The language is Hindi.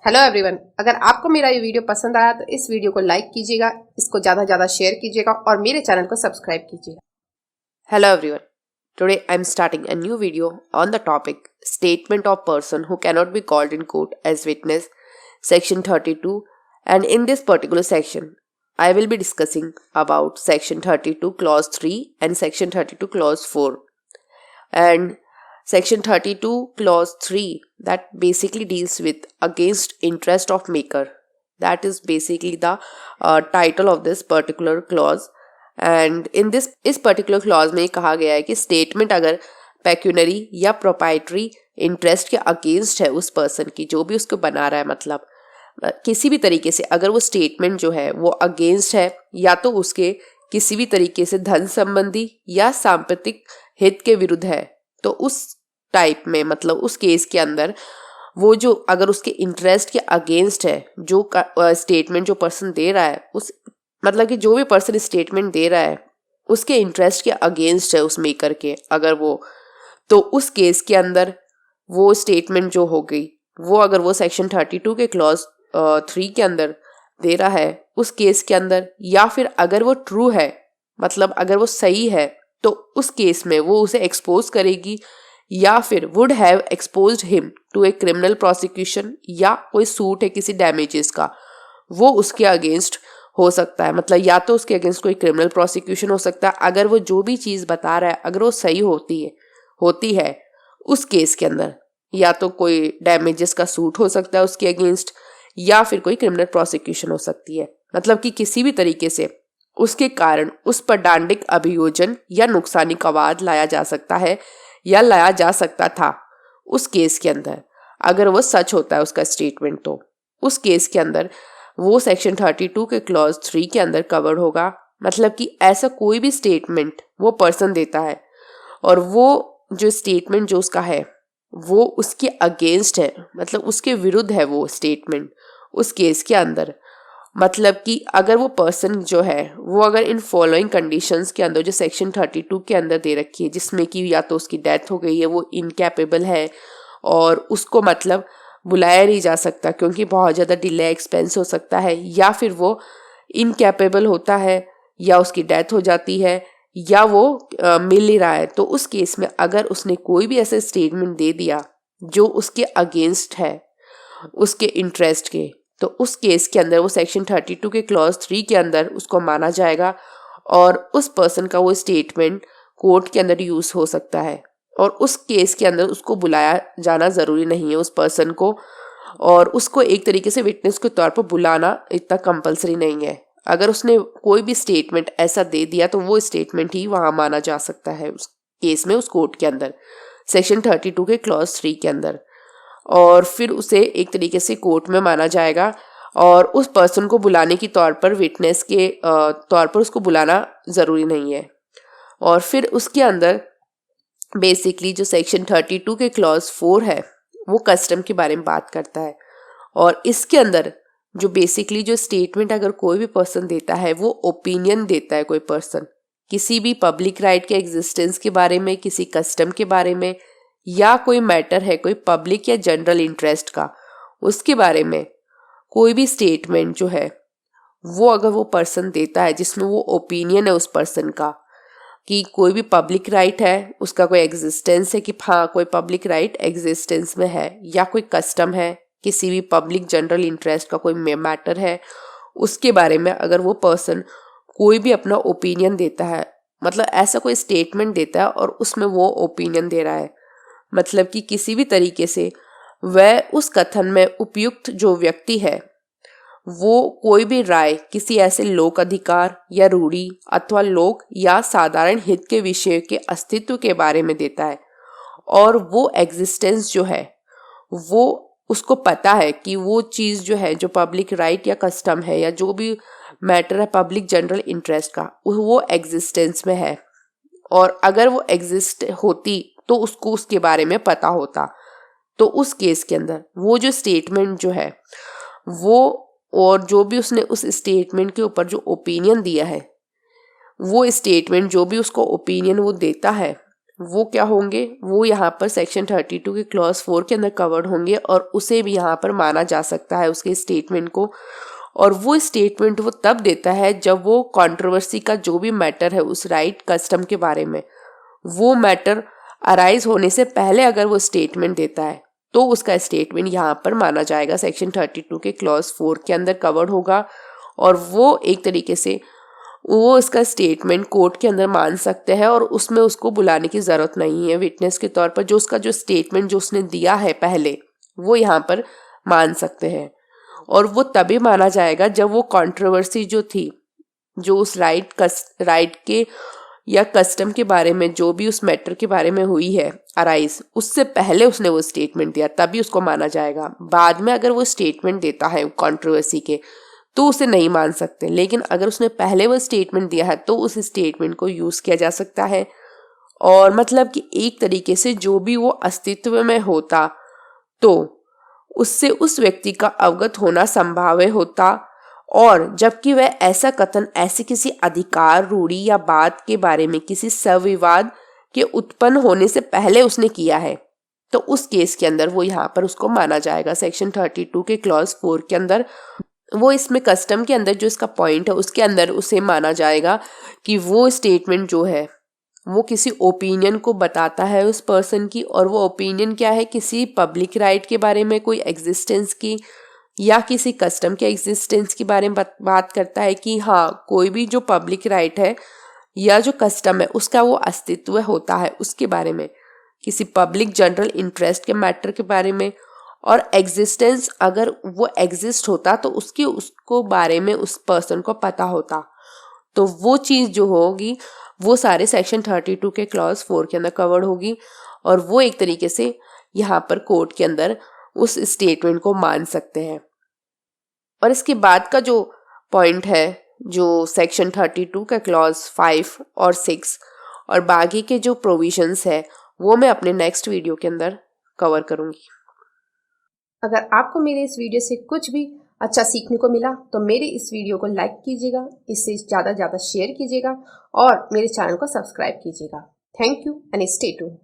हेलो एवरीवन, अगर आपको मेरा ये वीडियो पसंद आया तो इस वीडियो को लाइक कीजिएगा, इसको ज़्यादा से ज़्यादा शेयर कीजिएगा और मेरे चैनल को सब्सक्राइब कीजिएगा। Hello everyone. Today I'm starting a new video on the topic statement of person who cannot be called in court as witness, section 32, and in this particular section I will be discussing about section 32 clause 3 and section 32 clause 4. And section 32 clause 3 that basically deals with against interest of maker. That is basically the title of this particular clause. And in this इस पर्टिकुलर क्लॉज में कहा गया है कि स्टेटमेंट अगर पेक्यूनरी या प्रोप्राइटरी इंटरेस्ट के अगेंस्ट है उस पर्सन की जो भी उसको बना रहा है, मतलब किसी भी तरीके से अगर वो स्टेटमेंट जो है वो अगेंस्ट है या तो उसके किसी भी तरीके से धन संबंधी या सांप्रतिक हित के विरुद्ध है, तो उस टाइप में मतलब उस केस के अंदर वो जो अगर उसके इंटरेस्ट के अगेंस्ट है जो स्टेटमेंट जो पर्सन दे रहा है, उस मतलब कि जो भी पर्सन स्टेटमेंट दे रहा है उसके इंटरेस्ट के अगेंस्ट है उस मेकर के, अगर वो तो उस केस के अंदर वो स्टेटमेंट जो हो गई वो अगर वो सेक्शन 32 के क्लॉज 3 के अंदर दे रहा है उस केस के अंदर, या फिर अगर वो ट्रू है मतलब अगर वो सही है तो उस केस में वो उसे एक्सपोज करेगी या फिर would have exposed him to a criminal prosecution, या कोई सूट है किसी डैमेजेस का वो उसके अगेंस्ट हो सकता है। मतलब या तो उसके अगेंस्ट कोई क्रिमिनल प्रोसिक्यूशन हो सकता है अगर वो जो भी चीज़ बता रहा है अगर वो सही होती है उस केस के अंदर, या तो कोई डैमेजेस का सूट हो सकता है उसके अगेंस्ट या फिर कोई क्रिमिनल प्रोसिक्यूशन हो सकती है। मतलब कि किसी भी तरीके से उसके कारण उस पर डांडिक अभियोजन या नुकसानी का वाद लाया जा सकता है या लाया जा सकता था उस केस के अंदर, अगर वो सच होता है उसका स्टेटमेंट तो उस केस के अंदर वो सेक्शन 32 के क्लॉज 3 के अंदर कवर्ड होगा। मतलब कि ऐसा कोई भी स्टेटमेंट वो पर्सन देता है और वो जो स्टेटमेंट जो उसका है वो उसके अगेंस्ट है, मतलब उसके विरुद्ध है वो स्टेटमेंट उस केस के अंदर। मतलब कि अगर वो पर्सन जो है वो अगर इन फॉलोइंग कंडीशंस के अंदर जो सेक्शन 32 के अंदर दे रखी है, जिसमें कि या तो उसकी डेथ हो गई है, वो इनकैपेबल है और उसको मतलब बुलाया नहीं जा सकता क्योंकि बहुत ज़्यादा डिले एक्सपेंस हो सकता है, या फिर वो इनकैपेबल होता है या उसकी डेथ हो जाती है या वो मिल नहीं रहा है, तो उस केस में अगर उसने कोई भी ऐसे स्टेटमेंट दे दिया जो उसके अगेंस्ट है उसके इंटरेस्ट के, तो उस केस के अंदर वो सेक्शन 32 के क्लॉज 3 के अंदर उसको माना जाएगा और उस पर्सन का वो स्टेटमेंट कोर्ट के अंदर यूज़ हो सकता है। और उस केस के अंदर उसको बुलाया जाना ज़रूरी नहीं है उस पर्सन को, और उसको एक तरीके से विटनेस के तौर पर बुलाना इतना कंपलसरी नहीं है। अगर उसने कोई भी स्टेटमेंट ऐसा दे दिया तो वो स्टेटमेंट ही वहाँ माना जा सकता है उस केस में, उस कोर्ट के अंदर सेक्शन 32 के क्लॉज 3 के अंदर, और फिर उसे एक तरीके से कोर्ट में माना जाएगा और उस पर्सन को बुलाने की तौर पर विटनेस के तौर पर उसको बुलाना ज़रूरी नहीं है। और फिर उसके अंदर बेसिकली जो सेक्शन 32 के क्लॉज 4 है वो कस्टम के बारे में बात करता है, और इसके अंदर जो बेसिकली जो स्टेटमेंट अगर कोई भी पर्सन देता है वो ओपिनियन देता है, कोई पर्सन किसी भी पब्लिक राइट के एग्जिस्टेंस के बारे में, किसी कस्टम के बारे में, या कोई मैटर है कोई पब्लिक या जनरल इंटरेस्ट का उसके बारे में, कोई भी स्टेटमेंट जो है वो अगर वो पर्सन देता है जिसमें वो ओपिनियन है उस पर्सन का कि कोई भी पब्लिक राइट है उसका कोई एग्जिस्टेंस है कि हाँ कोई पब्लिक राइट एग्जिस्टेंस में है, या कोई कस्टम है किसी भी पब्लिक जनरल इंटरेस्ट का कोई मैटर है उसके बारे में, अगर वो पर्सन कोई भी अपना ओपिनियन देता है, मतलब ऐसा कोई स्टेटमेंट देता है और उसमें वो ओपिनियन दे रहा है, मतलब कि किसी भी तरीके से वह उस कथन में उपयुक्त जो व्यक्ति है वो कोई भी राय किसी ऐसे लोक अधिकार या रूढ़ी अथवा लोक या साधारण हित के विषय के अस्तित्व के बारे में देता है, और वो एग्जिस्टेंस जो है वो उसको पता है कि वो चीज़ जो है जो पब्लिक राइट या कस्टम है या जो भी मैटर है पब्लिक जनरल इंटरेस्ट का वो एग्जिस्टेंस में है, और अगर वो एग्जिस्ट होती तो उसको उसके बारे में पता होता, तो उस केस के अंदर वो जो स्टेटमेंट जो है वो और जो भी उसने उस स्टेटमेंट के ऊपर जो ओपिनियन दिया है वो स्टेटमेंट जो भी उसको ओपिनियन वो देता है वो क्या होंगे, वो यहाँ पर सेक्शन 32 के क्लॉज 4 के अंदर कवर्ड होंगे और उसे भी यहाँ पर माना जा सकता है उसके स्टेटमेंट को। और वो स्टेटमेंट वो तब देता है जब वो कंट्रोवर्सी का जो भी मैटर है उस राइट कस्टम के बारे में, वो मैटर अराइज होने से पहले अगर वो स्टेटमेंट देता है तो उसका स्टेटमेंट यहाँ पर माना जाएगा, सेक्शन 32 के क्लॉज 4 के अंदर कवर्ड होगा। और वो एक तरीके से वो इसका स्टेटमेंट कोर्ट के अंदर मान सकते हैं और उसमें उसको बुलाने की ज़रूरत नहीं है विटनेस के तौर पर। जो उसका जो स्टेटमेंट जो उसने दिया है पहले वो यहाँ पर मान सकते हैं। और वो तभी माना जाएगा जब वो कंट्रोवर्सी जो थी, जो उस राइट के या कस्टम के बारे में, जो भी उस मैटर के बारे में हुई है अराइज, उससे पहले उसने वो स्टेटमेंट दिया, तभी उसको माना जाएगा। बाद में अगर वो स्टेटमेंट देता है कंट्रोवर्सी के तो उसे नहीं मान सकते, लेकिन अगर उसने पहले वो स्टेटमेंट दिया है तो उस स्टेटमेंट को यूज़ किया जा सकता है। और मतलब कि एक तरीके से जो भी वो अस्तित्व में होता तो उससे उस व्यक्ति का अवगत होना संभाव्य होता, और जबकि वह ऐसा कथन ऐसे किसी अधिकार, रूढ़ी या बात के बारे में किसी सविवाद के उत्पन्न होने से पहले उसने किया है, तो उस केस के अंदर वो यहाँ पर उसको माना जाएगा सेक्शन 32 के क्लॉज 4 के अंदर। वो इसमें कस्टम के अंदर जो इसका पॉइंट है उसके अंदर उसे माना जाएगा कि वो स्टेटमेंट जो है वो किसी ओपिनियन को बताता है उस पर्सन की, और वो ओपिनियन क्या है, किसी पब्लिक राइट के बारे में, कोई एग्जिस्टेंस की या किसी कस्टम के एग्जिस्टेंस के बारे में बात करता है कि हाँ कोई भी जो पब्लिक राइट है या जो कस्टम है उसका वो अस्तित्व होता है, उसके बारे में, किसी पब्लिक जनरल इंटरेस्ट के मैटर के बारे में। और एग्जिस्टेंस अगर वो एग्जिस्ट होता तो उसको बारे में उस पर्सन को पता होता, तो वो चीज़ जो होगी वो सारे सेक्शन 32 के क्लॉज 4 के अंदर कवर्ड होगी। और वो एक तरीके से यहाँ पर कोर्ट के अंदर उस स्टेटमेंट को मान सकते हैं। और इसके बाद का जो पॉइंट है, जो सेक्शन 32 का क्लॉज 5 और 6 और बाकी के जो प्रोविजंस है, वो मैं अपने नेक्स्ट वीडियो के अंदर कवर करूँगी। अगर आपको मेरे इस वीडियो से कुछ भी अच्छा सीखने को मिला तो मेरे इस वीडियो को लाइक कीजिएगा, इससे ज़्यादा शेयर कीजिएगा और मेरे चैनल को सब्सक्राइब कीजिएगा। Thank you and stay tuned.